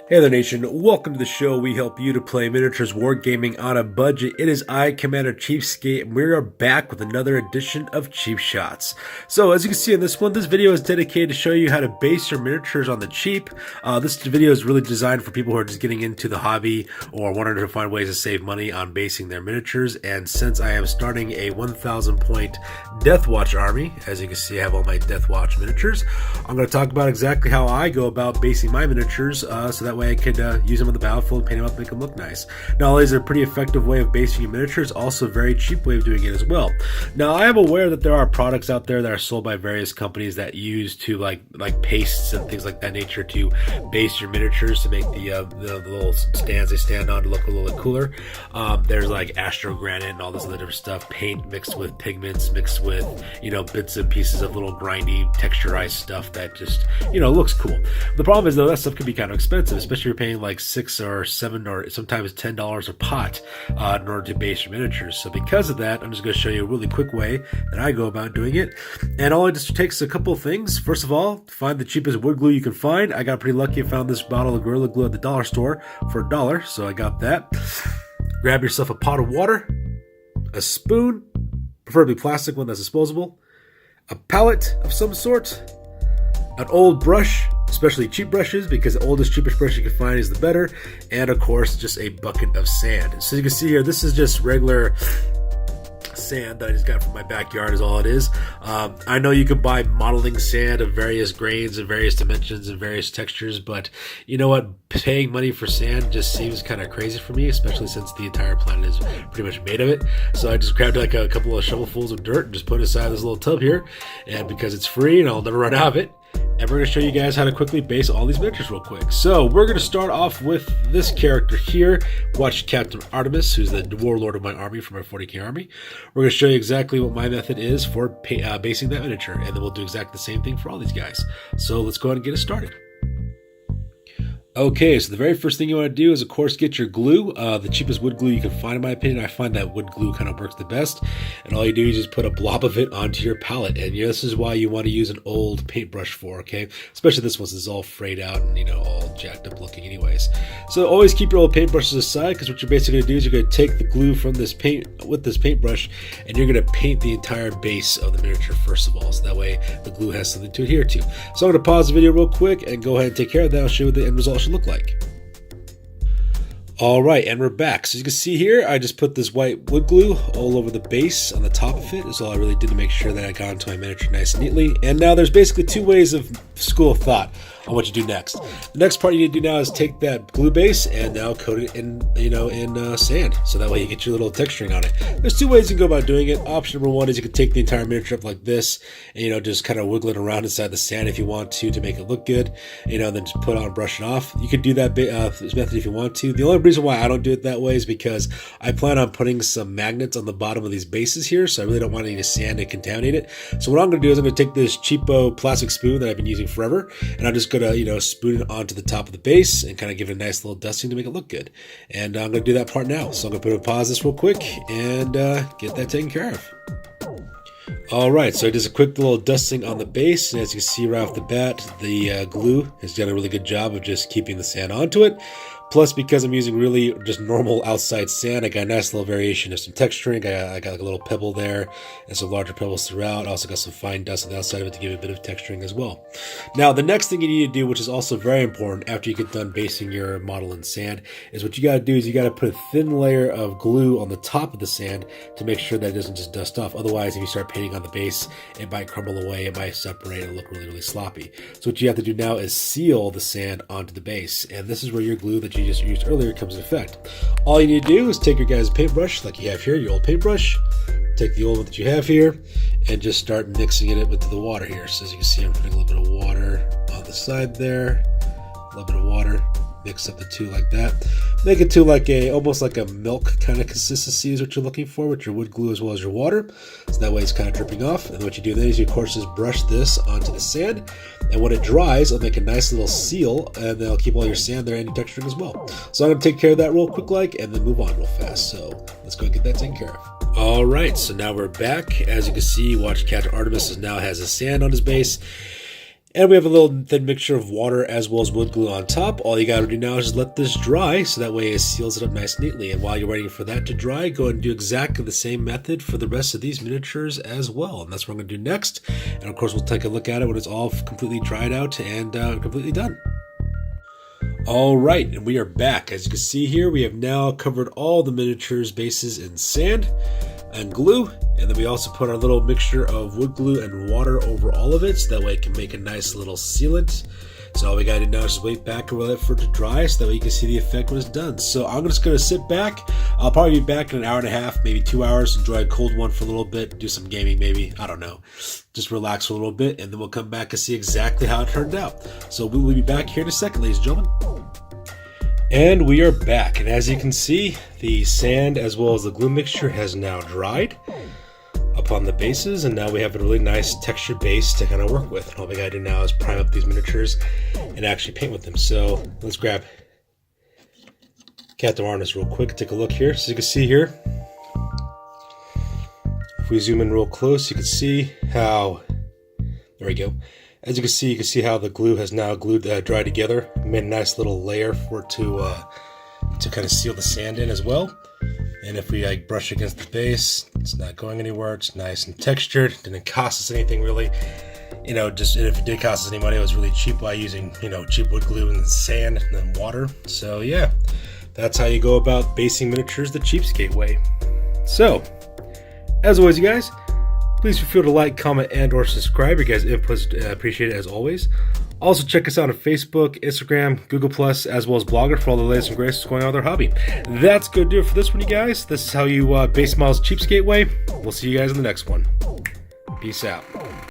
Hey there, nation. Welcome to the show. We help you to play miniatures wargaming on a budget. It is I, Commander CheapSkate, and we are back with another edition of Cheap Shots. So, as you can see in this one, this video is dedicated to show you how to base your miniatures on the cheap. This video is really designed for people who are just getting into the hobby or wanting to find ways to save money on basing their miniatures. And since I am starting a 1,000 point Death Watch army, as you can see, I have all my Death Watch miniatures. I'm going to talk about exactly how I go about basing my miniatures, so that way I could use them on the battlefield and paint them up and make them look nice. Not only is it a pretty effective way of basing your miniatures, also a very cheap way of doing it as well. Now, I am aware that there are products out there that are sold by various companies that use to like pastes and things like that nature to base your miniatures to make the little stands they stand on to look a little bit cooler. There's like Astro Granite and all this other different stuff, paint mixed with pigments, mixed with bits and pieces of little grindy texturized stuff that just looks cool. The problem is though, that stuff can be kind of expensive, especially if you're paying like $6 or $7 or sometimes $10 a pot in order to base your miniatures. So because of that, I'm just going to show you a really quick way that I go about doing it. And all it just takes a couple of things. First of all, find the cheapest wood glue you can find. I got pretty lucky and found this bottle of Gorilla Glue at the dollar store for $1, so I got that. Grab yourself a pot of water, a spoon, preferably plastic one that's disposable, a palette of some sort, an old brush, especially cheap brushes, because the oldest, cheapest brush you can find is the better, and of course just a bucket of sand. So you can see here, this is just regular sand that I just got from my backyard is all it is. I know you can buy modeling sand of various grains and various dimensions and various textures, but you know what, paying money for sand just seems kind of crazy for me, especially since the entire planet is pretty much made of it. So I just grabbed like a couple of shovelfuls of dirt and just put it aside this little tub here, and because it's free and I'll never run out of it, and we're going to show you guys how to quickly base all these miniatures real quick. So we're going to start off with this character here. Watch Captain Artemis, who's the warlord of my army from my 40k army. We're going to show you exactly what my method is for basing that miniature, and then we'll do exactly the same thing for all these guys. So let's go ahead and get it started. Okay, so the very first thing you want to do is, of course, get your glue. The cheapest wood glue you can find, in my opinion. I find that wood glue kind of works the best. And all you do is just put a blob of it onto your palette. And this is why you want to use an old paintbrush for, okay? Especially this one, this is all frayed out and, all jacked up looking anyways. So always keep your old paintbrushes aside, because what you're basically going to do is you're going to take the glue from this paint, with this paintbrush, and you're going to paint the entire base of the miniature first of all. So that way the glue has something to adhere to. So I'm going to pause the video real quick and go ahead and take care of that. I'll show you what the end result should look like. Alright, and we're back. So as you can see here, I just put this white wood glue all over the base on the top of it. Is all I really did to make sure that I got into my miniature nice and neatly. And now there's basically two ways of school of thought on what you do next. The next part you need to do now is take that glue base and now coat it in, in sand. So that way you get your little texturing on it. There's two ways you can go about doing it. Option number one is you can take the entire miniature up like this and, just kind of wiggle it around inside the sand if you want to make it look good, and then just put it on and brush it off. You could do that this method if you want to. The only reason why I don't do it that way is because I plan on putting some magnets on the bottom of these bases here, so I really don't want any sand to contaminate it. So what I'm going to do is I'm going to take this cheapo plastic spoon that I've been using forever, and I'm just going to spoon it onto the top of the base and kind of give it a nice little dusting to make it look good. And I'm going to do that part now. So I'm going to pause this real quick and get that taken care of. Alright, so just a quick little dusting on the base, and as you can see right off the bat, the glue has done a really good job of just keeping the sand onto it. Plus, because I'm using really just normal outside sand, I got a nice little variation of some texturing. I got like a little pebble there and some larger pebbles throughout. I also got some fine dust on the outside of it to give it a bit of texturing as well. Now, the next thing you need to do, which is also very important after you get done basing your model in sand, is what you got to do is you got to put a thin layer of glue on the top of the sand to make sure that it doesn't just dust off. Otherwise, if you start painting on the base, it might crumble away, it might separate and look really, really sloppy. So what you have to do now is seal the sand onto the base, and this is where your glue that you just used earlier comes into effect. All you need to do is take your guys' paintbrush, like you have here, your old paintbrush, take the old one that you have here, and just start mixing it into the water here. So as you can see, I'm putting a little bit of water on the side there, a little bit of water, mix up the two like that. Make it to like almost like a milk kind of consistency is what you're looking for with your wood glue as well as your water. So that way it's kind of dripping off. And what you do then is you of course just brush this onto the sand. And when it dries, it'll make a nice little seal, and then it'll keep all your sand there and your texturing as well. So I'm going to take care of that real quick and then move on real fast. So let's go and get that taken care of. Alright, so now we're back. As you can see, watch Captain Artemis now has a sand on his base. And we have a little thin mixture of water as well as wood glue on top. All you gotta do now is just let this dry, so that way it seals it up nice and neatly. And while you're waiting for that to dry, go ahead and do exactly the same method for the rest of these miniatures as well. And that's what I'm gonna do next. And of course, we'll take a look at it when it's all completely dried out and completely done. All right, and we are back. As you can see here, we have now covered all the miniatures bases in sand and glue, and then we also put our little mixture of wood glue and water over all of it, so that way it can make a nice little sealant. So all we gotta do now is just wait back and wait for it to dry, so that way you can see the effect when it's done. So I'm just gonna sit back. I'll probably be back in an hour and a half, maybe 2 hours, enjoy a cold one for a little bit, do some gaming maybe, I don't know. Just relax for a little bit, and then we'll come back and see exactly how it turned out. So we will be back here in a second, ladies and gentlemen. And we are back, and as you can see, the sand as well as the glue mixture has now dried upon the bases, and now we have a really nice textured base to kind of work with. And all we gotta do now is prime up these miniatures and actually paint with them. So let's grab Captain Arnis real quick, take a look here. So you can see here, if we zoom in real close, you can see how, there we go. As you can see how the glue has now dried together. Made a nice little layer for it to kind of seal the sand in as well. And if we brush against the base, it's not going anywhere. It's nice and textured. Didn't cost us anything really. Just if it did cost us any money, it was really cheap by using cheap wood glue and sand and then water. So yeah, that's how you go about basing miniatures the CheapSkate way. So, as always, you guys, please feel free to like, comment, and or subscribe. Your guys' input is appreciated as always. Also, check us out on Facebook, Instagram, Google+, as well as Blogger for all the latest and greatest going on with our hobby. That's going to do it for this one, you guys. This is how you base models CheapSkate way. We'll see you guys in the next one. Peace out.